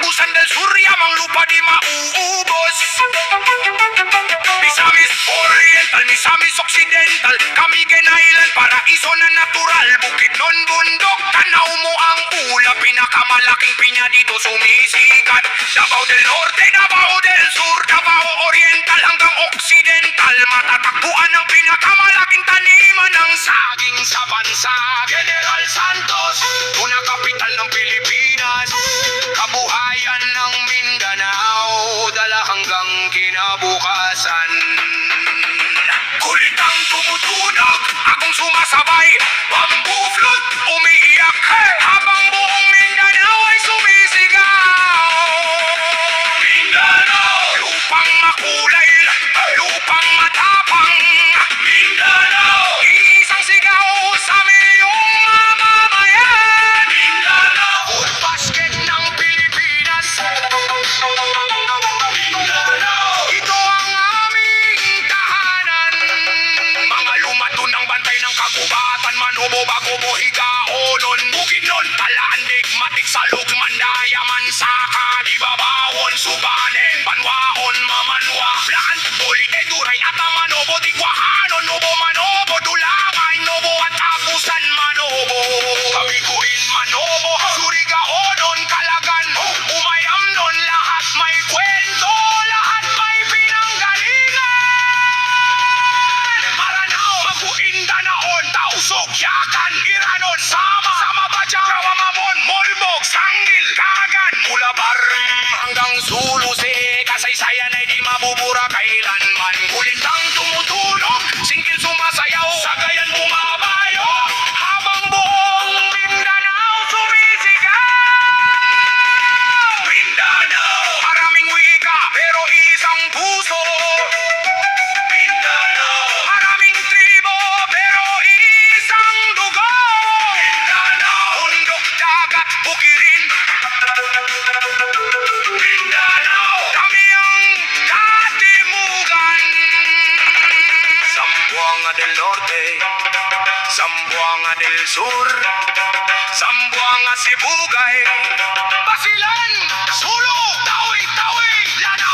Agusan del Sur, yamang lupa di mauubos. Misamis Oriental, Misamis Occidental, kami kinailan paraiso na natural. Bukid non bundok, tanaw mo ang ulap, pinakamalaking pinya dito sumisikat. Davao del Norte, Davao del Sur, Davao Oriental hanggang Occidental, matatakbuhan ang pinakamalaking taniman ng saging sa bansa. General Santos, unang kapital ng Pilipinas, kabuhayan ng Mindanao, dala hanggang kinabukasan. Kulit ang tumutunog, agong sumasabay, bamboo flute umiiyak, habang buong Mindanao ay sumisigaw. Mindanao, lupang makulay, lupang matapang. Mindanao, isang sigaw sa milyong mamamayan. Mindanao, basket ng Pilipinas. Mindanao, ito ang aming tahanan. Mga lumato ng bantay ng kagubatan, Manobo, Bago, Higaonon, Bukidnon, Talaan, Digmatik, Salug, Mandayaman, Saka, Dibabawon, Subanen, Banwaon, Mamanwa, Blaan, Bolite, Duray, at Manobo, Tigwahanon, Nobo, Manobo, Dulangay, Nobo, at Agusan, Manobo, Kabiguin, Manobo, Surigaonon, Kalagan, Umayamnon, lahat may kwento, lahat may pinanggalingan. Maranao, Maguindanaon, Tausog, Yakan, Iranon, Sama, Samabadya, Jawamamon, Molbog, Sangil, Kagan, Bulabar, hanggang Sulusi, kasaysayan ay di mabubura kailanman. Kulintang tumutulog, singkil sumasayaw, sagayan bumabayo, habang buong Mindanao sumisigaw. Mindanao, maraming wika pero isang puso. Mindanao, maraming tribo pero isang dugo. Mindanao, bundok, dagat, bukirin. Mindanao, kami ang katimugan. Zamboanga del Norte, Zamboanga del Sur, Zamboanga Sibugay, Basilan, Sulu, Tawi, Tawi, Lanao.